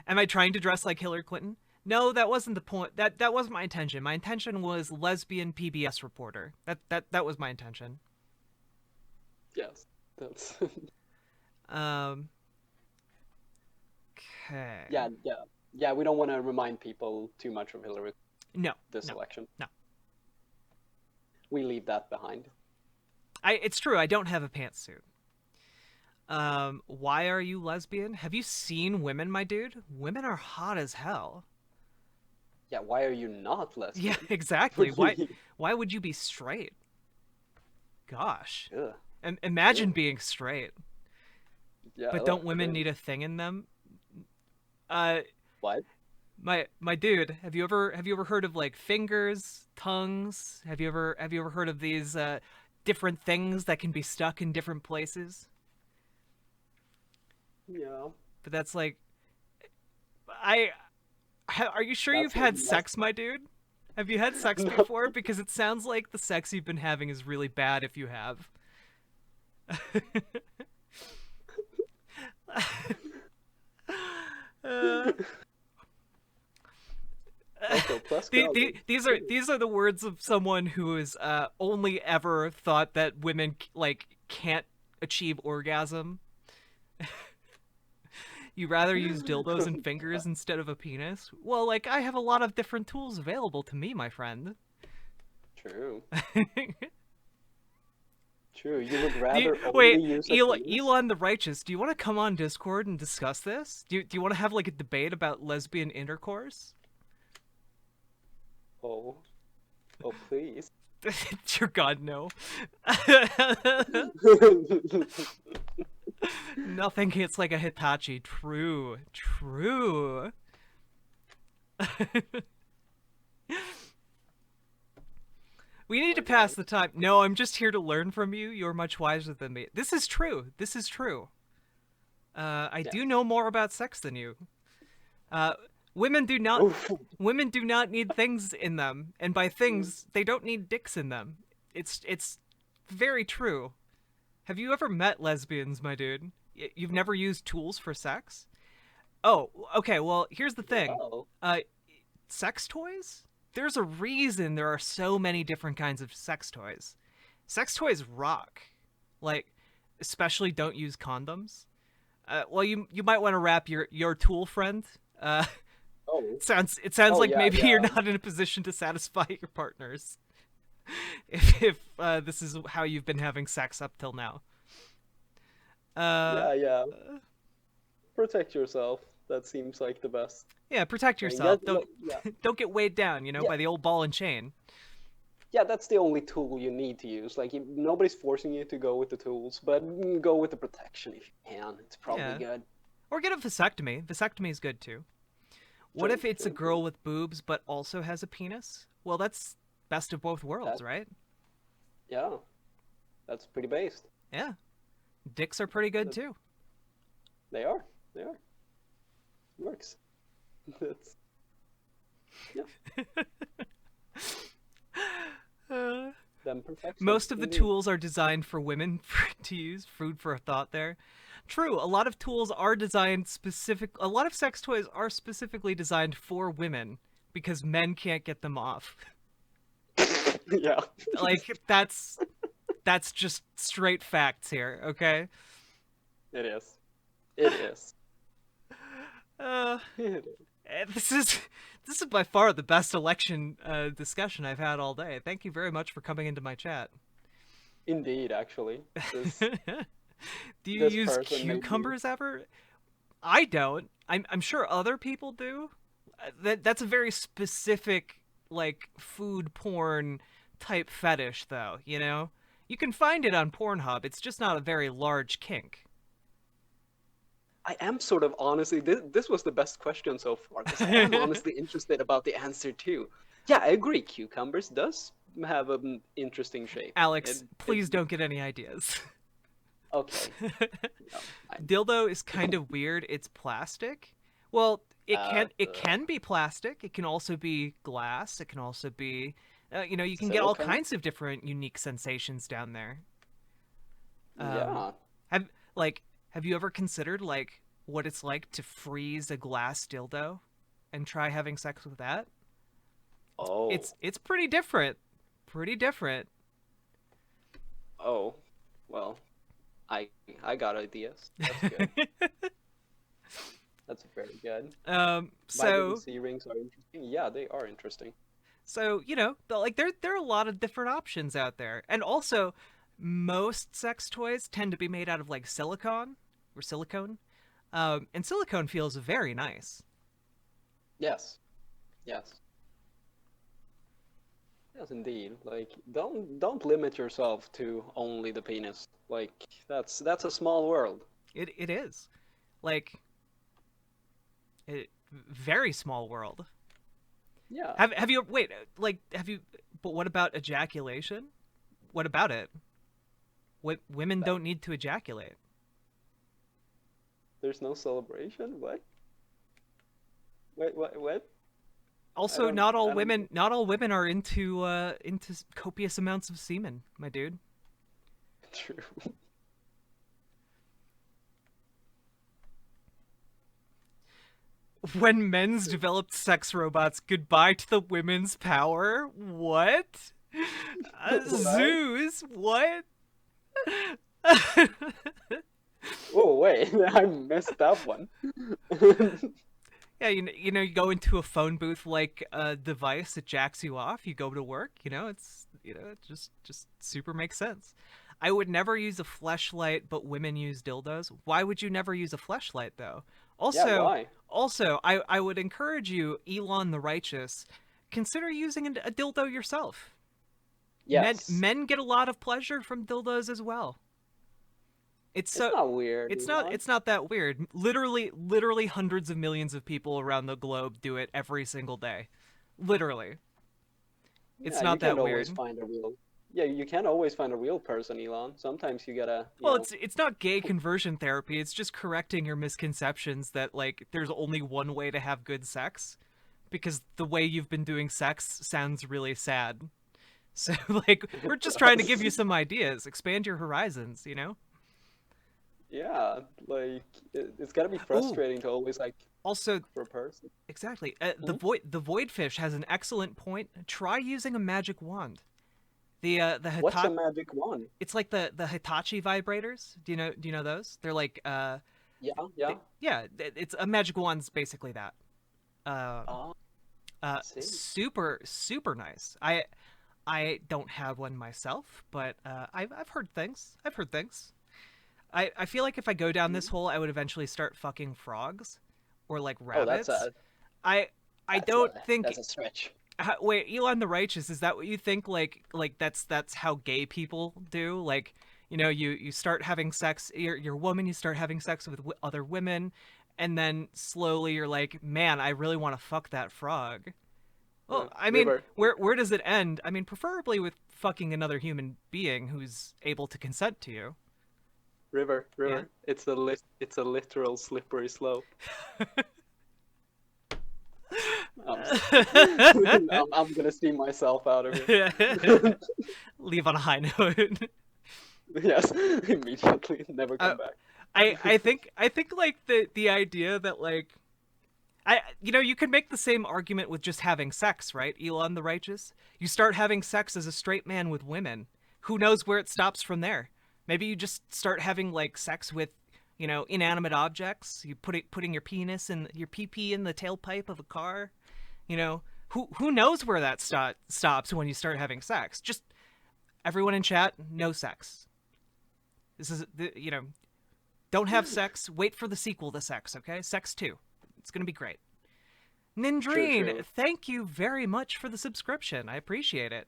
Am I trying to dress like Hillary Clinton? No, that wasn't the point. That wasn't my intention. My intention was lesbian PBS reporter. That was my intention. Yes, that's Um. Okay. yeah, yeah, yeah. We don't want to remind people too much of Hillary No. this No. election. No. We leave that behind. It's true. I don't have a pantsuit. Why are you lesbian? Have you seen women, my dude? Women are hot as hell. Yeah, why are you not Yeah, lesbian? exactly. Why would you be straight? Gosh. Ugh, Imagine ugh. being straight. Yeah, But ugh, don't women need cringe. a thing in them? Uh What? my dude, have you ever heard of like fingers, tongues? Have you ever heard of these different things that can be stuck in different places? Yeah, But that's like I are you sure you've that's had that's sex, my dude? Have you had sex not. before? Because it sounds like the sex you've been having is really bad if you have. uh, Also, plus crowded. these are the words of someone who has only ever thought that women like can't achieve orgasm. You rather use dildos and fingers instead of a penis? Well, like I have a lot of different tools available to me, my friend. True, true. You would rather only Wait, use a penis? Elon the Righteous, do you want to come on Discord and discuss this? Do you want to have like a debate about lesbian intercourse? Oh, oh, please. Dear God, no. Nothing hits like a Hitachi. True. True. We need to My pass God. the time. No, I'm just here to learn from you. You're much wiser than me. This is true. This is true. I Yeah. do know more about sex than you. Uh, women do not. Oof. Women do not need things in them, and by things, they don't need dicks in them. It's very true. Have you ever met lesbians, my dude? You've never used tools for sex? Oh, okay. Well, here's the thing. Well, Uh, sex toys? There's a reason there are so many different kinds of sex toys. Sex toys rock. Like, especially don't use condoms. Well, you might want to wrap your tool friend. Uh, oh, it sounds oh like yeah, maybe you're yeah, not in a position to satisfy your partners if this is how you've been having sex up till now. Uh, yeah, yeah. Protect yourself. That seems like the best yeah, protect thing. yourself. Don't Yeah, don't get weighed down, yeah, by the old ball and chain. yeah. That's the only tool you need to use. Like, nobody's forcing you to go with the tools, but go with the protection if you can. It's probably Yeah, good. or get a vasectomy. Vasectomy is good too. What True, if it's a true, true. girl with boobs but also has a penis? Well, that's best of both worlds, That, right? yeah, that's pretty based. Yeah, dicks are pretty good That, too. they are. They are. Works. That's yeah. Uh, Them perfection Most of the indeed. tools are designed for women to use. Food for thought there. True, a lot of tools are designed specific. A lot of sex toys are specifically designed for women because men can't get them off. Yeah. Like that's just straight facts here. Okay. It is. It is. Uh, It is. this is by far the best election discussion I've had all day. Thank you very much for coming into my chat. Indeed, actually. This Do you this use person made me. cucumbers ever? I don't. I'm sure other people do. That's a very specific like food porn type fetish though, you know? You can find it on Pornhub. It's just not a very large kink. I am sort of honestly, this was the best question so far because I am honestly interested about the answer too. Yeah, I agree. Cucumbers does have an interesting shape. Alex, please don't get any ideas. Okay. No, Dildo is kind of weird. It's plastic. Well, it the can be plastic. It can also be glass. It can also be you can get all silicone. kinds of different unique sensations down there. Um Yeah. have have you ever considered like what it's like to freeze a glass dildo and try having sex with that, Oh, it's pretty different. Pretty different. oh, well, I I got ideas. That's good. That's very good. Vitamin So C rings are interesting. Yeah, they are interesting. so like there are a lot of different options out there, and also most sex toys tend to be made out of like silicone, and silicone feels very nice. Yes, yes, yes, indeed. Like, don't limit yourself to only the penis. Like, that's a small world. It is like very small world. Yeah, Have you wait like have you? But what about ejaculation? What about it? What women that, don't need to ejaculate. there's no celebration. What? Wait, what? Also, I don't get not all women are into copious amounts of semen, my dude. it. True. When men's developed sex robots, goodbye to the women's power. What? What? Zeus, what? Oh, wait, I missed that one. Yeah, you go into a phone booth like a device that jacks you off. You go to work. It just super makes sense. I would never use a fleshlight, but women use dildos. Why would you never use a fleshlight though? Yeah, Also, why? I would encourage you, Elon the Righteous, consider using a dildo yourself. Yes. Men get a lot of pleasure from dildos as well. It's It's so not weird, Elon. it's not that weird. Literally hundreds of millions of people around the globe do it every single day. Literally. It's Yeah, you not can't that always weird. find a real. Yeah, you can't always find a real person, Elon. Sometimes you gotta, Well, it's not gay conversion therapy. It's just correcting your misconceptions that like there's only one way to have good sex because the way you've been doing sex sounds really sad. So like we're it just trying to give does. you some ideas, expand your horizons. Yeah, like it's gotta be Oh, frustrating to always like also look for a person. exactly. Hmm? The void fish has an excellent point. Try using a magic wand. The What's a Hitachi, magic wand? it's like the Hitachi vibrators. Do you know those? They're like Yeah, yeah. yeah, it's a magic wand's basically that. Uh Oh, I see. super super nice. I don't have one myself, but I've heard things. I've heard things. I feel like if I go down this Mhm. hole, I would eventually start fucking frogs or like Oh, rabbits. I I that's don't a think that's a stretch. wait, Elon the Righteous, is that what you think? Like that's how gay people do? Like, you start having sex. You're a woman. You start having sex with other women, and then slowly you're like, man, I really want to fuck that frog. Well, I mean, River, where does it end? I mean, preferably with fucking another human being who's able to consent to you. Yeah. river. It's a literal slippery slope. I'm I'm gonna see myself out of here. Leave on a high note. Yes, immediately, never uh, come back. I think like the idea that like you can make the same argument with just having sex, right? Elon the Righteous. You start having sex as a straight man with women. Who knows where it stops from there? Maybe you just start having like sex with, inanimate objects. You putting your penis and your pee pee in the tailpipe of a car. Who knows where that stops when you start having sex? Just everyone in chat, no sex. This is don't have sex. Wait for the sequel to Sex, okay? Sex 2. It's going to be great. True, Nindreen, true. thank you very much for the subscription. I appreciate it.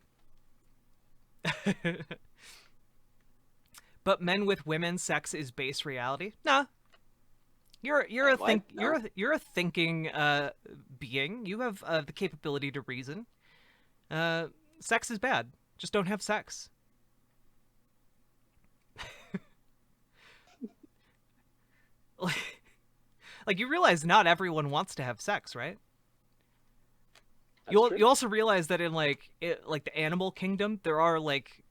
But men with women sex is base reality? Nah. What? No. You're a thinking being. You have the capability to reason. Uh Sex is bad. Just don't have sex. Like you realize not everyone wants to have sex, right? That's You true. also realize that in like the animal kingdom, there are like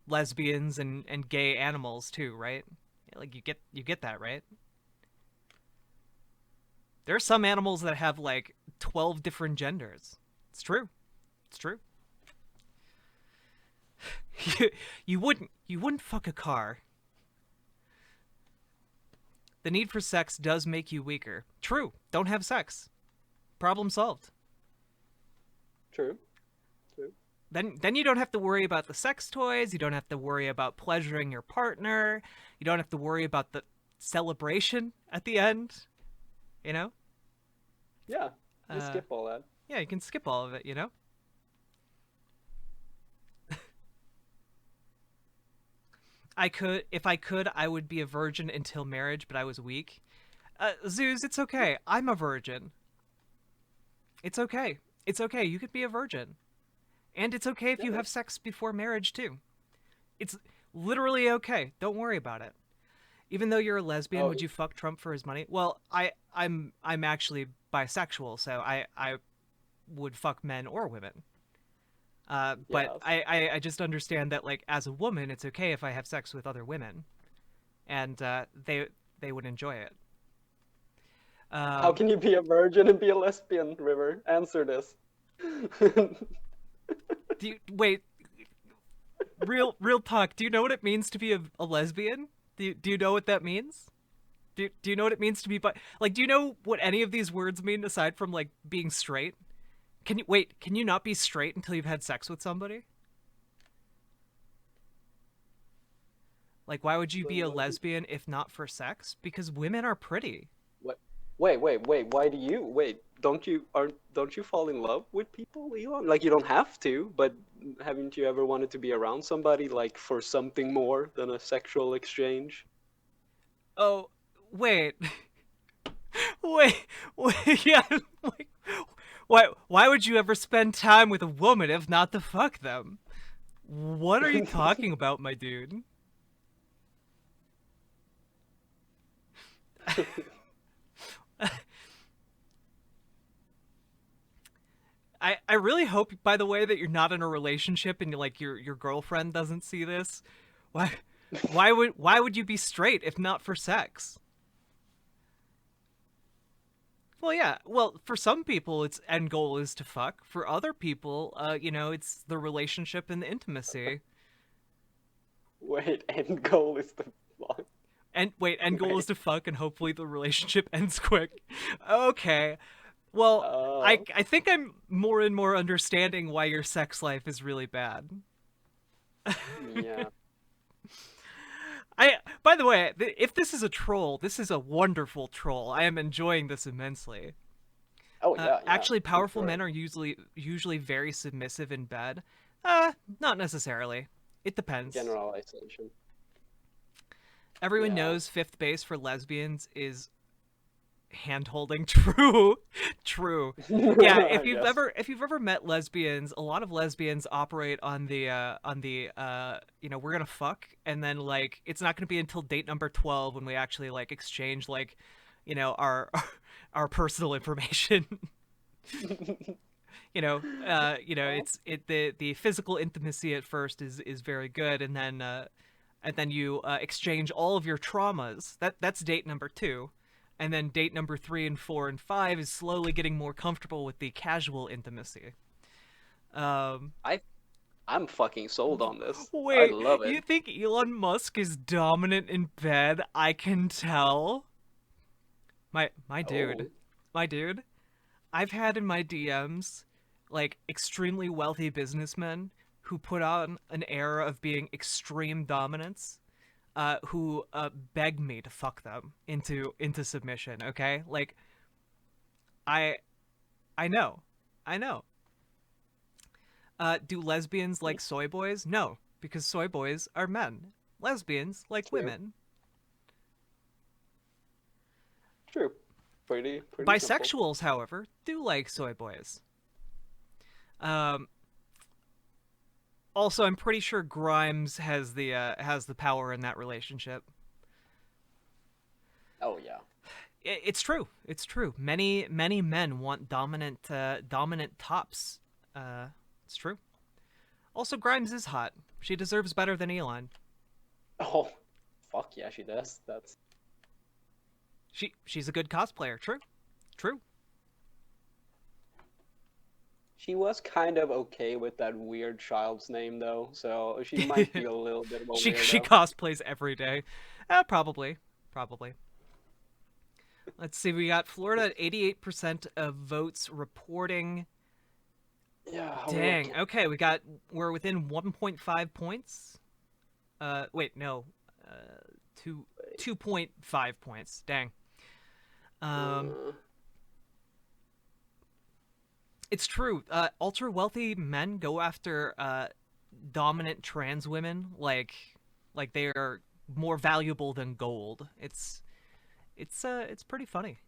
lesbians and gay animals too, right? Like you get that, right? There are some animals that have like 12 different genders. It's true. It's true. You wouldn't fuck a car. The need for sex does make you weaker. True. Don't have sex. Problem solved. True. True. Then you don't have to worry about the sex toys, you don't have to worry about pleasuring your partner, you don't have to worry about the celebration at the end, you know? Yeah. You Uh skip all that. yeah, you can skip all of it, you know? If I could, I would be a virgin until marriage, but I was weak. Zeus, it's okay. I'm a virgin. It's okay. It's okay. You could be a virgin. And it's okay if Yeah, you have sex before marriage, too. It's literally okay. Don't worry about it. Even though you're a lesbian, oh, would you fuck Trump for his money? Well, I'm actually bisexual, so I would fuck men or women. But yeah. I just understand that like as a woman, it's okay if I have sex with other women, and they would enjoy it. How Um, can you be a virgin and be a lesbian, River? Answer this. wait, real talk. Do you know what it means to be a lesbian? Do you know what that means? Do you know what it means to be like? Do you know what any of these words mean aside from like being straight? Can you wait? Can you not be straight until you've had sex with somebody? Like, why would you be a What? lesbian if not for sex? Because women are pretty. What? Wait. Why do you wait? Don't you fall in love with people, Elon? Like you don't have to, but haven't you ever wanted to be around somebody like for something more than a sexual exchange? Oh, wait, wait, wait. Yeah, like, why would you ever spend time with a woman if not to fuck them? What are you talking about, my dude? I really hope, by the way, that you're not in a relationship and like your girlfriend doesn't see this. Why why would you be straight if not for sex? Well, yeah. Well, for some people, its end goal is to fuck. For other people, it's the relationship and the intimacy. Wait, end goal is the fuck. And wait, end goal is Wait. to fuck, and hopefully the relationship ends quick. Okay. Well, Oh, I think I'm more and more understanding why your sex life is really bad. yeah. I By the way, if this is a troll, this is a wonderful troll. I am enjoying this immensely. Oh yeah, yeah, Actually, for powerful sure. men are usually very submissive in bed. Not necessarily. It depends. Generalization. Everyone Yeah. knows fifth base for lesbians is hand holding. True. True. Yeah, Yes. if you've ever met lesbians, a lot of lesbians operate on the we're gonna fuck, and then like it's not gonna be until date number 12 when we actually like exchange like our our personal information. Oh, It's the physical intimacy at first is very good, and then you exchange all of your traumas. That's date number 2, and then date number 3 and 4 and 5 is slowly getting more comfortable with the casual intimacy. Um, I I'm fucking sold on this. I Wait, love it. you think Elon Musk is dominant in bed? I can tell. My dude, Oh, my dude. I've had in my DMs like extremely wealthy businessmen who put on an air of being extreme dominance, who beg me to fuck them into submission. Okay, like I I know, I know. Do lesbians like soy boys? No, because soy boys are men. Lesbians like true. women. True. Pretty simple. Bisexuals, however, do like soy boys. Um, Also, I'm pretty sure Grimes has the power in that relationship. Oh yeah. It's true. It's true. Many men want dominant tops. It's true. Also, Grimes is hot. She deserves better than Elon. Oh, fuck yeah, she does. That's She's a good cosplayer. True. True. She was kind of okay with that weird child's name though, so she might be a little bit of a She weirdo. cosplays every day. Probably. Probably. Let's see. We got Florida at 88% of votes reporting. Yeah, how are we Dang. looking? Okay, we're within 1.5 points. Wait, no. Two 2.5 points. Dang. Um, Uh, it's true. Ultra wealthy men go after dominant trans women like they are more valuable than gold. It's pretty funny.